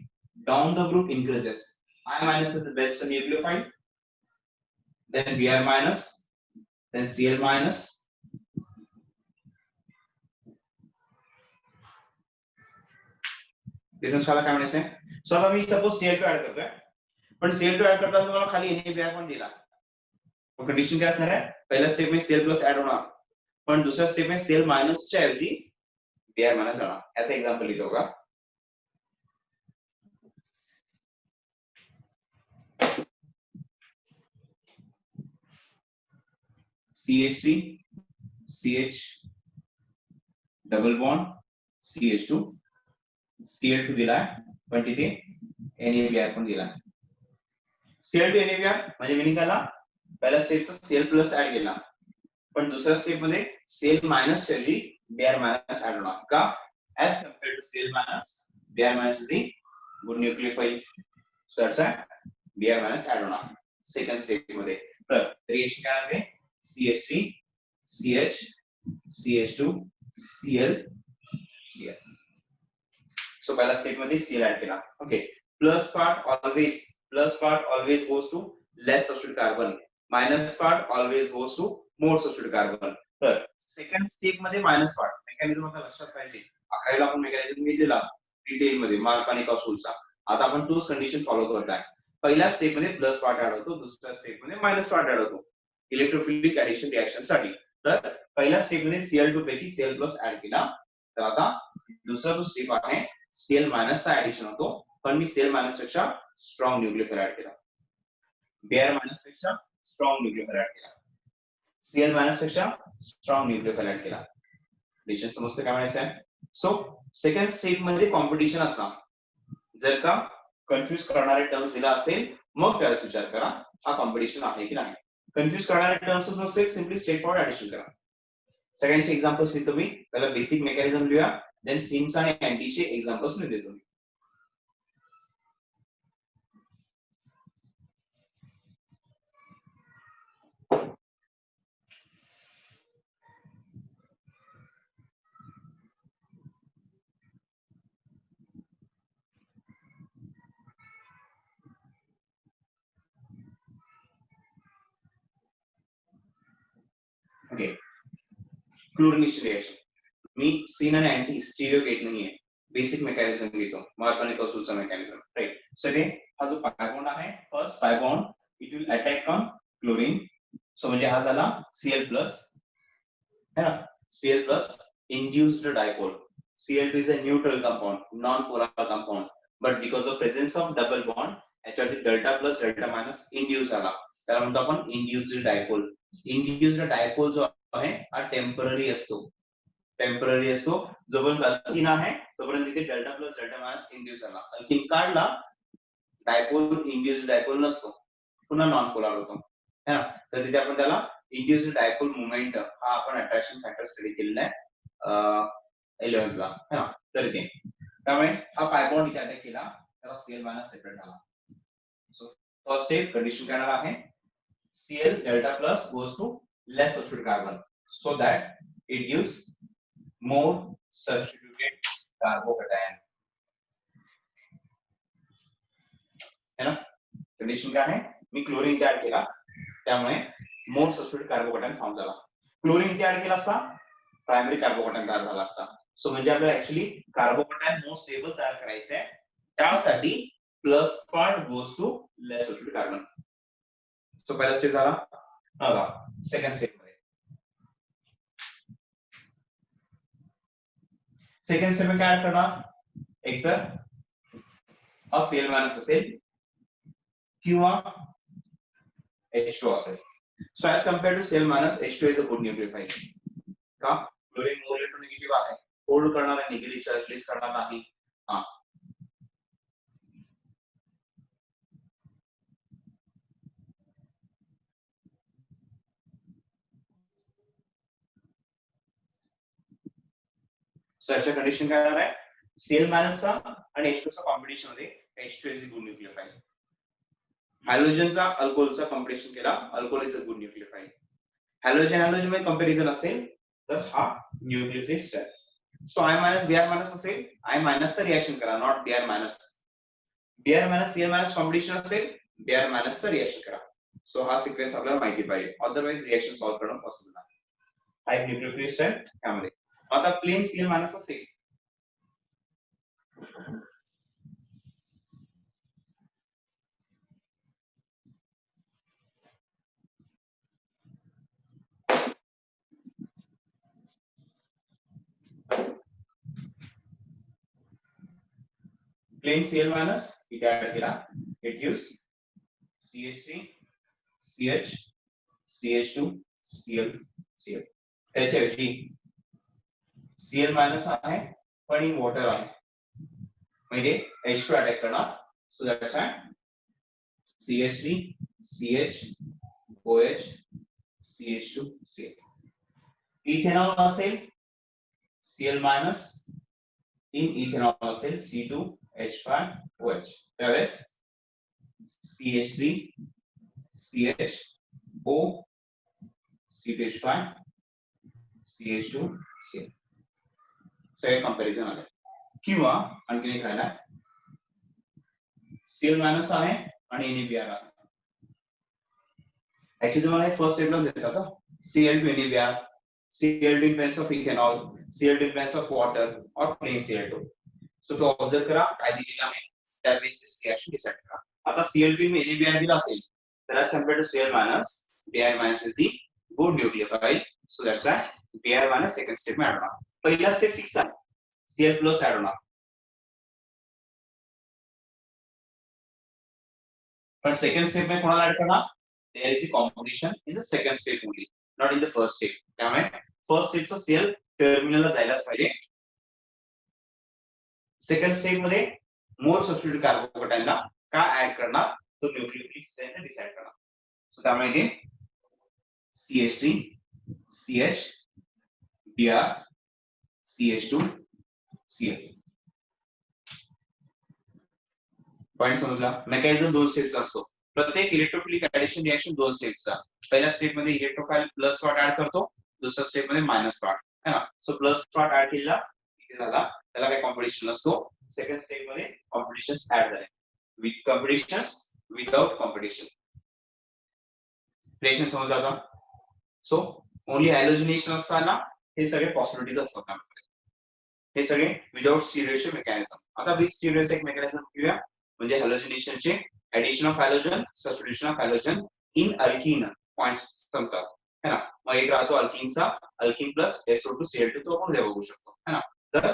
down the group increases. I minus is the best nucleophile, then Br minus, then Cl minus. Difference काय म्हणायचं आहे? सो आता मी सपोज Cl2 ऍड करतोय, पण Cl2 ऍड करताना तुम्हाला खाली NaBr पण दिला. कंडिशन काय असणार आहे? पहिल्या स्टेप में Cl प्लस ऍड होणार, पण दुसऱ्या स्टेप में Cl माइनस च्या ऐवजी Br माइनस जाणार. ऐसा एग्जांपल लिहितो होगा. CH3 CH double bond CH2 Cl2 दिलाय, पण तिथे NaBr पण दिलाय. Cl2 NaBr म्हणजे मिनिंग काय? पहिल्या स्टेपचा Cl प्लस ऍड केला, पण दुसऱ्या स्टेप मध्ये Cl माइनस च्या ऐवजी Br माइनस ऍड होणार का? As compared to Cl minus, Br minus is the good nucleophile. So that's why Br minus add होणार सेकंड स्टेप मध्ये. तर रिएक्शन काय आहे? CH3 CH CH2 Cl Br. So पहिल्या स्टेप मध्ये Cl ऍड केला. ओके. प्लस पार्ट ऑलवेज गोes to less substitute carbon. Minus part always गोes to more substitute carbon. तर सेकंड स्टेप मध्ये मायनस पार्ट मेकॅनिझम आता लक्षात पाहिजे. अकरावीला आपण मेकॅनिझम मी दिला डिटेल मध्ये मार्क आणि कॉस्टचा. आता आपण तोच कंडिशन फॉलो करताय. पहिल्या स्टेप मध्ये प्लस पार्ट ऍड होतो, दुसऱ्या स्टेप मध्ये मायनस पार्ट ऍड होतो इलेक्ट्रोफिलिक ऍडिशन रिएक्शन साठी. तर पहिल्या स्टेप मध्ये Cl2 पैकी Cl प्लस ऍड केला, तर आता दुसरा जो स्टेप आहे Cl मायनस चा ऍडिशन होतो, पण मी Cl मायनस पेक्षा स्ट्रॉंग न्यूक्लियोफाइल ऍड केला. Br मायनस पेक्षा स्ट्रॉंग न्यूक्लियोफाइल ऍड केला. Cl मायनस पेक्षा स्ट्रॉंग न्यूक्लियोफाइल ऍड केला. डिशन समजते काय म्हणायचं आहे? सो सेकंड स्टेप मध्ये कॉम्पिटिशन असणार. जर का कन्फ्युज करणारे टर्म्स दिला असेल मग त्यावेळेस विचार करा हा कॉम्पिटिशन आहे की नाही. कन्फ्युज करणारे टर्म्स नसेल सिम्पली स्ट्रेट फॉरवर्ड ऍडिशन करा. सगळ्यांचे एक्झाम्पल्स लिहितो मी. पहिला बेसिक मेकॅनिझम लिहूया, देन सिम्स आणि अँटीचे एक्झाम्पल्स लिहून देतो मी. ओके. Chlorination reaction. मी सीन आणि अँटी स्टिरियो घेत नाहीये, बेसिक मेकॅनिझम घेतो, मार्क आणि कॉस्टचा मेकॅनिझम. राईट. सो इथे हा जो पाय बॉन्ड आहे, first pi bond it will attack on chlorine. So म्हणजे हा झाला Cl प्लस, है ना? Cl plus induced dipole. Cl2 is a neutral compound, non-polar compound, but because of presence of double bond, याच्यावरती delta plus delta minus induce झाला, त्याला म्हणतो आपण induced dipole. Induced dipole जो आहे हा टेम्पररी असतो, जोपर्यंत अल्किन आहे तोपर्यंत तिथे delta plus delta minus induce झाला. अल्किन काढला डायपोल इंड्यूस्ड डायपोल नसतो, पुन्हा नॉन पोलार होतो, है ना? तर तिथे आपण त्याला इंड्यूस्ड डायपोल मोमेंट हा आपण अट्रॅक्शन फॅक्टर स्टडी केलेला आहे 11th ला, है ना? तर इथे त्यामुळे हा पाय बॉन्ड इथे अटॅक केला, त्याला Cl मायनस सेपरेट झाला. सो फर्स्ट स्टेप कंडिशन काय आहे? Cl delta plus goes to less substituted carbon so that it gives more substituted carbocation. है ना? कंडिशन काय आहे? मी क्लोरीन ऍड केला त्यामुळे मोर सबस्टिट्यूट कार्बोकॅटायन फॉर्म झाला. क्लोरीन ऍड केला असता प्रायमरी कार्बोकॅटायन तयार झाला असता. सो म्हणजे आपल्याला ऍक्च्युअली कार्बोकॅटायन मोर स्टेबल तयार करायचं आहे, त्यासाठी plus part goes to less substitute carbon. So पहिला स्टेप झाला. आता सेकंड स्टेप मध्ये काय ऍड करणार? एकतर हा Cl मायनस असेल किंवा H2 असेल. So as compared to Cl minus, H2 is a good nucleophile. का? क्लोरीन मोर इलेक्ट्रोनेगेटिव्ह आहे, होल्ड करणार आहे, निगेटिव्ह चार्ज रिलीज करणार नाही. हा सो अशा कंडिशन काय होणार आहे Cl- चा आणि H2 चा कॉम्बिनेशन मध्ये H2 इज गुड न्यूक्लियोफाइल हॅलोजनचा अल्कोहोलचा कॉम्बिनेशन केला alcohol is a good nucleophile halogen halogen मध्ये कंपॅरिझन असेल तर हा न्यूक्लियोफिलिक सेल सो I- Br- असेल I- चा रिएक्शन करा not Br-. Br- Cl- combination असेल Br- चा रिएक्शन करा सो हा सिक्वेन्स आपल्याला माहिती पाहिजे अदरवाइज रिएक्शन सॉल्व्ह करणं पॉसिबल नाही हा एक न्यूक्लियोफिलिक सेल त्यामध्ये आता प्लेन Cl- असेल प्लेन Cl- इथे ऍड केला it gives CH3 CH CH2 Cl Cl त्याच्याऐवजी Cl- आहे पण इन वॉटर आहे म्हणजे H2 अटॅक करणार so that's why CH3 CH OH CH2 Cl ethanol असेल Cl- इन इथेनॉल असेल C2H5OH त्यावेळेस CH3 CHO C2H5 CH2 Cl सगळे कंपॅरिझन आले किंवा आणखी एक राहिला Cl- आहे आणि NaBr आहे ऍक्च्युअली तुम्हाला हे फर्स्ट स्टेपलाच येतात Cl2 NaBr Cl2 in presence of ethanol Cl2 in presence of water or plain Cl2 so तो ऑब्जर्व करा काय दिलेलं आहे त्या बेसिस रिएक्शन डिसाइड करा आता Cl2 NaBr दिला असेल तर as compared to Cl- Br- is the good nucleophile so that's why Br- second step में ऍड होणार पहिला स्टेप फिक्स आहे Cl+ ऍड होणार पण सेकंड स्टेप में कोणाला ऍड करणार there is a competition in the second step only not in the first step त्यामुळे फर्स्ट स्टेपचा Cl टर्मिनलला जायलाच पाहिजे सेकंड स्टेप मध्ये मोर सबस्टिट्यूट कार्बोकॅटायनला का ऍड करणार तो न्यूक्लियोफिलिक सेल डिसाइड करणार सो त्यामुळे इथे CH3 CH Br CH2 Cl point समजला मेकॅनिझम दोन स्टेप्स असतो प्रत्येक इलेक्ट्रोफिलिक ऍडिशन रिएक्शन दोन स्टेपचा पहिल्या स्टेप मध्ये इलेक्ट्रोफाइल प्लस पार्ट ऍड करतो दुसऱ्या स्टेप मध्ये मायनस पार्ट है ना सो प्लस पार्ट ऍड केला इथे झाला त्याला काही कॉम्पिटिशन नसतो सेकंड स्टेप मध्ये कॉम्पिटिशन्स ऍड झाले with competitions without competition reaction समजला आता सो ओनली हॅलोजिनेशन असताना हे सगळे पॉसिबिलिटीज असतात त्यामध्ये हे सगळे विदाउट स्टिरियोशन मेकॅनिझम आता विथ स्टिरियोस एक मेकॅनिझम घेऊया म्हणजे हॅलोजिनेशनचे addition of halogen substitution of halogen in alkene points संपतात है ना मग एक राहतो अल्किनचा अल्किन प्लस SO2 Cl2 तो आपण बघू शकतो है ना तर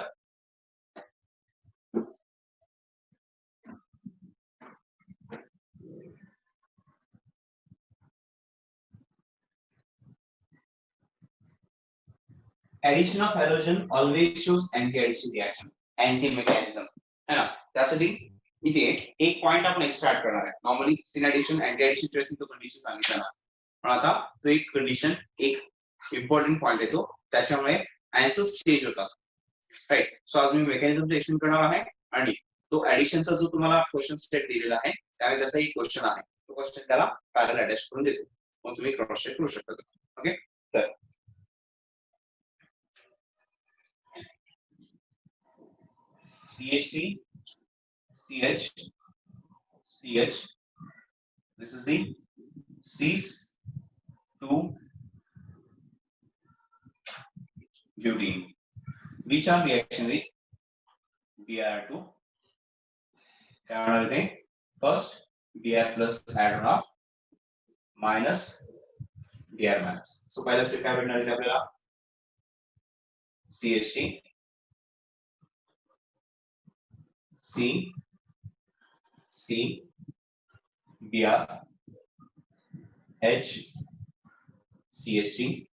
addition of halogen always shows anti addition reaction anti mechanism है ना त्यासाठी इथे एक पॉइंट आपण एक्स्ट्रा ऍड करणार आहे normally syn addition anti addition ची तो कंडिशन सांगितलं ना पण आता तो एक कंडिशन एक इम्पॉर्टंट पॉइंट आहे तो त्याच्यामुळे आन्सर्स चेंज होतात राइट सो आज मी मेकॅनिझमचं एक्सप्लेन करणार आहे आणि तो एडिशनचा जो तुम्हाला क्वेश्चन सेट दिलेला आहे त्यावेळी त्याचा एक क्वेश्चन आहे तो क्वेश्चन त्याला पॅरल अटॅच करून देतो मग तुम्ही क्रॉस चेक करू शकता ओके तर CH3 CH CH this is the cis 2 butene which are reaction with Br2 क्या होणार ते first Br plus add होणार minus Br minus so पहिला स्टेप काय भेटणार आहे आपल्याला CH3 C C Br H CH3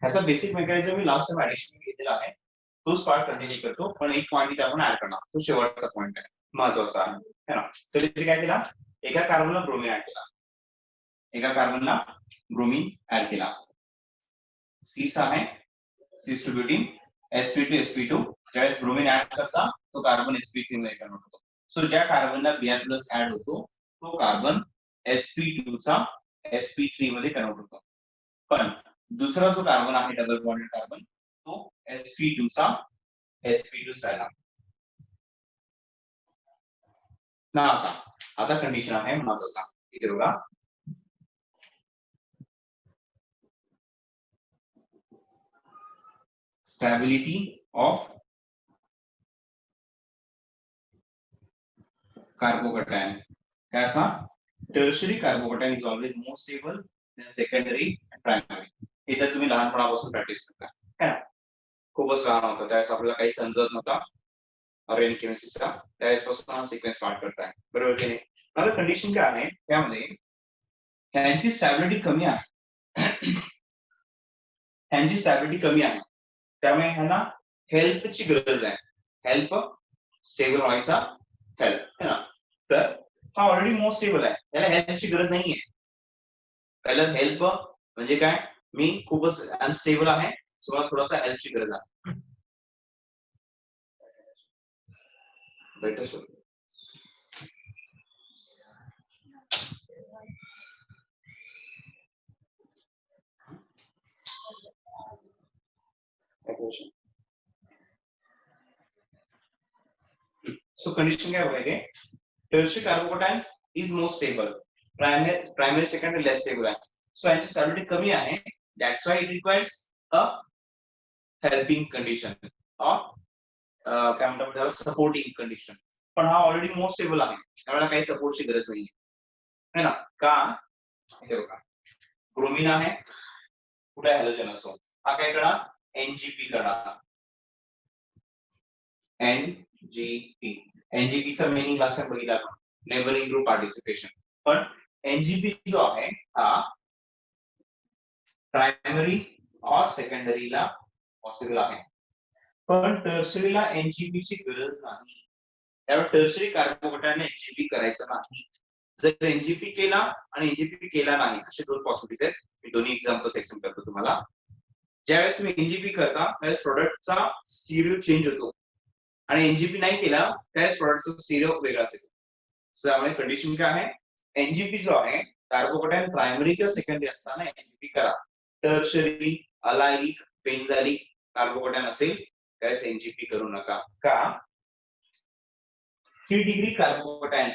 ह्याचा बेसिक मेकॅनिझम मी लास्ट टाइम ऍडिशन घेतलेला आहे, तोच पार्ट कंटिन्यू करतो, पण एक पॉईंट इथे आपण ऍड करणार, तो शेवटचा पॉईंट आहे, महत्वाचा आहे ना. तर इथे काय केला, एका कार्बनला ब्रोमीन ऍड केला, एका कार्बनला ब्रोमीन ऍड केला, सीस आहे सीस टू ब्युटीन sp2 ज्यावेळेस ब्रोमीन ऍड करता तो कार्बन sp3 मध्ये कन्वर्ट होतो. सो ज्या कार्बनला Br प्लस ऍड होतो तो कार्बन sp2 चा sp3 मध्ये कन्वर्ट होतो. पण दुसरा जो कार्बन आहे डबल बॉन्डेड कार्बन तो sp2 चा sp2 राहिला ना. आता कंडिशन आहे महत्वाचा, इथे बघा, stability of carbocation. कैसा? Tertiary carbocation is always more stable than secondary and primary. इथे तुम्ही लहानपणापासून प्रॅक्टिस करता है ना. खूपच लहान होता त्यावेळेस आपल्याला काही समजत नव्हता ऑर्गॅनिक केमिस्ट्रीचा, त्यावेळेसपासून हा सिक्वेन्स पार्ट करताय, बरोबर की नाही. आता कंडिशन काय आहे त्यामध्ये, ह्यांची स्टॅबिलिटी कमी आहे, ह्यांची स्टॅबिलिटी कमी आहे, त्यामुळे ह्यांना हेल्पची गरज आहे, हेल्प स्टेबल व्हायचा हेल्प है ना. तर हा ऑलरेडी मोस्ट स्टेबल आहे, त्याला हेल्पची गरज नाहीये. पहिला हेल्प म्हणजे काय, मी खूपच अनस्टेबल आहे, सो मला थोडासा हेल्पची गरज आहे. बेटर सो सो कंडिशन क्या होगा, tertiary carbocation is more stable, primary secondary less stable है, so यांची stability कमी आहे, that's why it requires a helping condition or काय म्हणतात त्याला सपोर्टिंग कंडिशन. पण हा ऑलरेडी मोस्ट स्टेबल आहे, त्यामुळे काही सपोर्टची गरज नाही है ना. का, हे बघा, ब्रोमीन आहे, कुठे हॅलोजन असो, हा काय करा, एनजीपी करा, एनजीपी, एनजीपी चा मीनिंग लक्षात बघितला आपण, नेबरिंग ग्रुप पार्टिसिपेशन. पण एनजीपी जो आहे हा प्रायमरी और सेकंडरीला पॉसिबल आहे, पण टर्शरीला एनजीपी ची गरज नाही, त्यामुळे टर्शरी कार्बोकेटाने एनजीपी करायचं नाही. जर एनजीपी केला आणि एनजीपी केला नाही असे दोन पॉसिबिलिटीज आहेत, मी दोन्ही एक्झाम्पल्स एक्सप्लेन करतो तुम्हाला. ज्यावेळेस तुम्ही एनजीपी करता त्यावेळेस प्रोडक्टचा स्टिरिओ चेंज होतो, आणि एनजीपी नाही केला त्यावेळेस प्रोडक्टचा स्टिरिओ वेगळा असेल. सो त्यामुळे कंडिशन काय आहे, एनजीपी जो आहे कार्बोकेटाइन प्रायमरी किंवा सेकंडरी असताना एनजीपी करा. टर्शरी, अलायलिक, बेंझालिक कार्बोकेटाइन असेल त्यावेळेस एनजीपी करू नका. का, 3 degree carbocation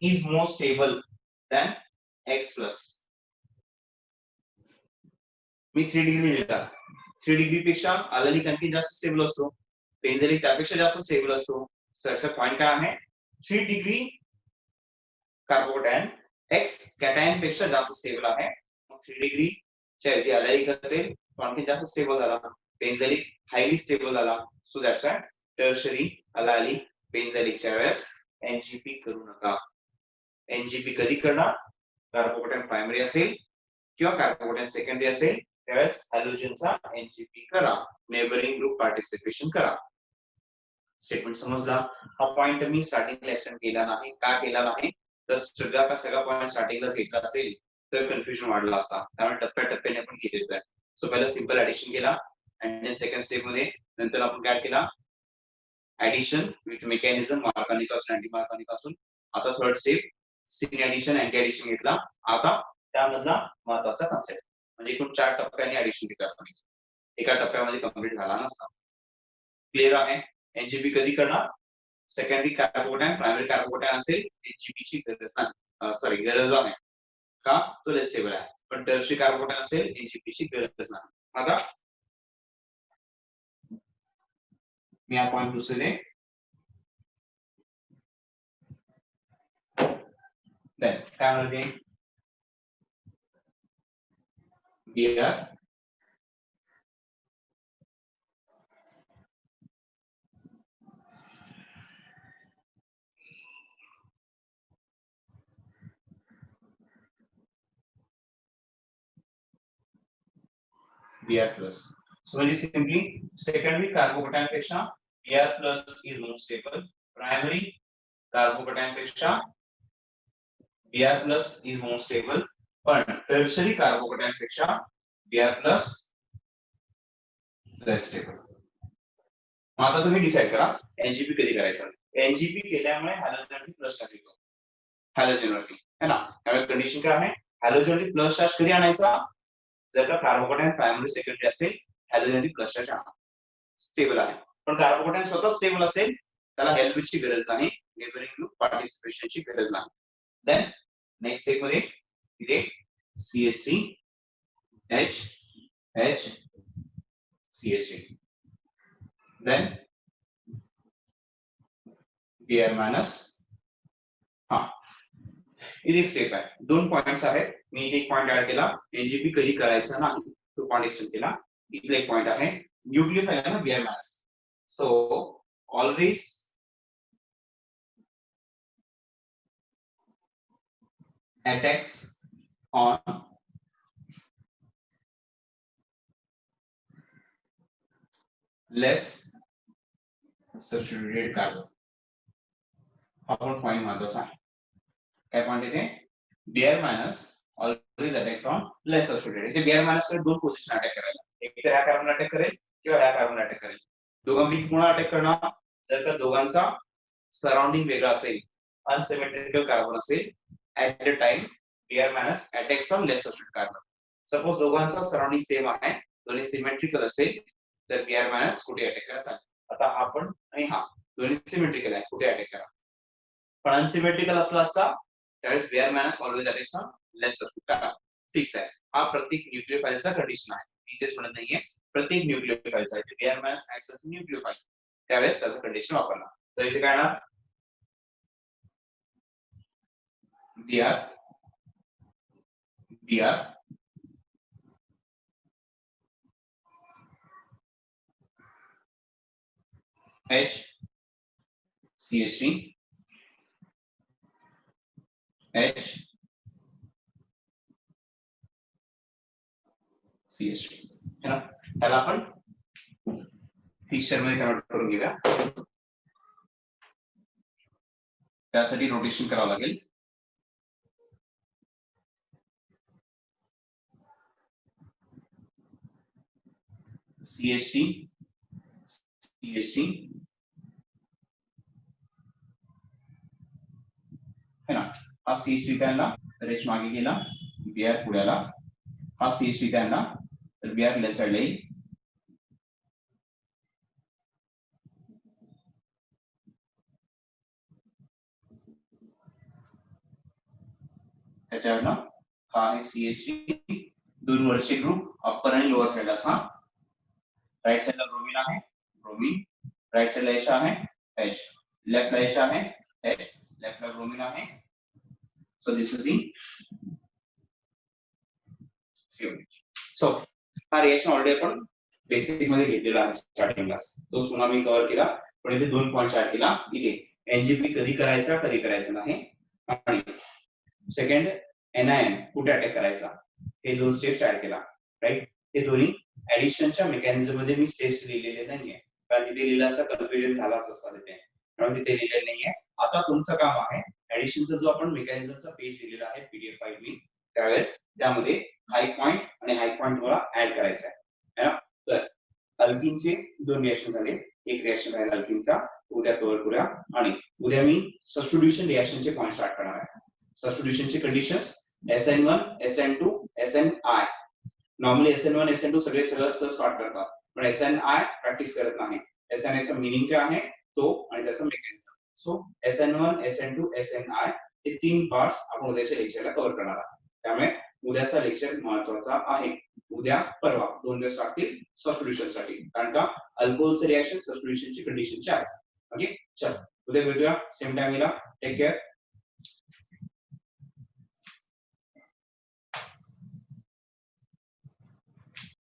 is more stable than X plus. Me 3 degree लिहिला, 3 डिग्री पेक्षा अलायलिक आणखी जास्त स्टेबल असतो, बेंझालिक त्यापेक्षा जास्त स्टेबल असतो. त्याचा पॉइंट काय आहे, 3 डिग्री कार्बोकेटाइन X कॅटायन पेक्षा जास्त स्टेबल आहे, मग 3 डिग्री च्या ऐवजी अलायलिक असेल तो आणखी जास्त स्टेबल झाला, बेंझालिक हायली स्टेबल झाला. सो दॅट्स व्हाय टर्शरी, अलायलिक, बेंझालिकच्या वेळेस एनजीपी करू नका. एनजीपी कधी करणार, कार्बोकेटाइन प्रायमरी असेल किंवा कार्बोकेटाइन सेकंडरी असेल त्यावेळेस हॅलोजनचा एनजीपी करा, नेबरिंग ग्रुप पार्टिसिपेशन करा. स्टेटमेंट समजला. हा पॉइंट मी स्टार्टिंगला एक्सप्लेन केला नाही, का केला नाही, तर सगळा पॉइंट स्टार्टिंगलाच घेतला असेल तर कन्फ्युजन वाढला असता, त्यामुळे टप्प्याटप्प्याने आपण घेतलेलं आहे. सो पहिला सिंपल ऍडिशन केला आणि सेकंड स्टेप मध्ये नंतर आपण काय केला, ऍडिशन विथ मेकॅनिझम, मार्कानिक पासून अँटी मार्कानिक पासून. आता third step syn addition, anti addition घेतला. आता त्यामधला महत्वाचा कन्सेप्ट म्हणजे एकूण 4 टप्प्यांनी ऍडिशन घेतलं आपण, एका टप्प्यामध्ये कंप्लीट झाला नसता. क्लिअर आहे. एनजीपी कधी करणार, सेकंडरी कार्बोकेटाइन प्रायमरी कार्बोकेटाइन असेल एनजीपी ची गरज नाही, सॉरी गरज आहे, का तो लेस स्टेबल आहे. पण टर्शरी कार्बोकेटाइन असेल एनजीपी ची गरज नाही. आता मी हा पॉइंट दुसरे काय म्हणते, Br Br plus. So very simply, secondary carbocation पेक्षा Br plus is more stable. Primary carbocation पेक्षा Br plus is more stable. पण टर्शरी कार्बोकॅटायन पेक्षा Br plus less stable. आता तुम्ही डिसाइड करा एनजीपी कधी करायचा. एनजीपी केल्यामुळे हॅलोजन प्लस चार्ज येतो हॅलोजन वरती, है ना. त्यामुळे कंडिशन काय आहे, हॅलोजन वरती प्लस चार्ज कधी आणायचा, जर का कार्बोकॅटायन प्रायमरी सेकंडरी असेल, हॅलोजन वरती प्लस चार्ज आणा. स्टेबल आहे. पण कार्बोकॅटायन स्वतः स्टेबल असेल, त्याला हेल्पची गरज नाही, नेबरिंग ग्रुप पार्टिसिपेशनची गरज नाही. देन नेक्स्ट स्टेप मध्ये इथे CH3 H H CH3, then Br minus. हा इथे स्टेप आहे, दोन पॉइंट्स आहेत. मी इथे एक पॉइंट ऍड केला, एनजीपी कधी करायचा नाही तो पॉइंट एक्सटेंड केला. इथे एक पॉइंट आहे, न्यूक्लियोफाइल आहे ना Br minus. So always attacks on less saturated carbon. आपण पॉइंट महत्वाचा आहे. काय पॉइंट इथे, Br minus always attacks on less saturated. इथे Br minus कडे दोन पोझिशन अटॅक करायला, एक तर ह्या कार्बन अटॅक करेल किंवा ह्या कार्बन अटॅक करेल. दोघांपैकी कोणा अटॅक करणार, जर का दोघांचा सराउंडिंग वेगळा असेल, अनसिमेट्रिकल कार्बन असेल, at the time Br minus attacks on less saturated carbon. Suppose दोघांचा सराउंडिंग सेम आहे, दोन्ही सिमेट्रिकल असेल, तर Br minus कुठे अटॅक करायचा. आता हा पण आणि हा दोन्ही सिमेट्रिकल आहे, कुठे अटॅक करा. पण अनसिमेट्रिकल असला असता त्यावेळेस Br minus always attacks on less saturated carbon. Fix आहे. हा प्रत्येक न्यूक्लियोफाइलचा कंडिशन आहे, इथेच म्हणत नाहीये, प्रत्येक न्यूक्लियोफाइलचा आहे. Br minus acts as a nucleophile, त्यावेळेस त्याचं कंडिशन वापरणार. तर इथे काय ना, Br H CH3 H CH3, है ना. त्याला आपण फिक्सचर मध्ये कन्वर्ट करून घेऊया. त्यासाठी रोटेशन करावं लागेल. CH3 है ना. हा CH3 त्यांना तर H मागे गेला, Br पुढ्याला. हा CH3 त्यांना तर Br लेफ्ट साइडला येईल. त्याच्यावर ना हा आहे CH3, दोन वरचे ग्रुप अप्पर आणि लोअर साइड असणार. राइट साइडला ब्रोमीन आहे, ब्रोमीन. राइट साइडला H आहे, H. लेफ्टला H आहे, H. लेफ्टला ब्रोमीन आहे. So this is the theory. So हा रिएक्शन ऑलरेडी आपण बेसिक मध्ये घेतलेला आहे स्टार्टिंगला, तो पुन्हा मी कव्हर केला. पण इथे दोन पॉइंट ऍड केला. इथे एनजीपी कधी करायचा, कधी करायचा नाही, आणि सेकंड एनआयएन कुठे अटॅक करायचा, हे दोन स्टेप्स ऍड केला. राईट. हे दोन्ही ऍडिशनच्या मेकॅनिझम मध्ये मी स्टेप्स लिहिलेले नाहीये, कारण तिथे लिहिला असता कन्फ्युजन झालाच असता तिथे, म्हणून तिथे लिहिलेलं नाहीये. आता तुमचं काम आहे ऍडिशनचा जो आपण मेकॅनिझमचा पेज दिलेला आहे पीडीएफ फाईल मी, त्यावेळेस त्यामध्ये हाय पॉइंट आणि हाय पॉइंट मला ऍड करायचा आहे ना. तर अल्किनचे दोन रिएक्शन झाले, एक रिएक्शन आहे अल्किनचा, उद्या कव्हर करूया. आणि उद्या मी सबस्टिट्यूशन रिएक्शनचे पॉइंट स्टार्ट करणार आहे. सबस्टिट्यूशनचे conditions SN1 SN2 SNI. Normally SN1 SN2 सगळे सरळ स्टार्ट करतात, पण SNI प्रॅक्टिस करत नाही. SNI चा मीनिंग काय आहे तो आणि त्याचा mechanism. So SN1 SN2 SNI हे तीन पार्ट्स आपण उद्याच्या लेक्चरला कव्हर करणार आहोत. त्यामुळे उद्याचा लेक्चर महत्त्वाचा आहे. उद्या परवा 2 दिवस लागतील सबस्टिट्यूशन साठी, कारण का अल्कोहोलचे रिएक्शन सबस्टिट्यूशनची कंडिशनचे आहे. ओके, चल उद्या भेटूया सेम टाइमला. Take care.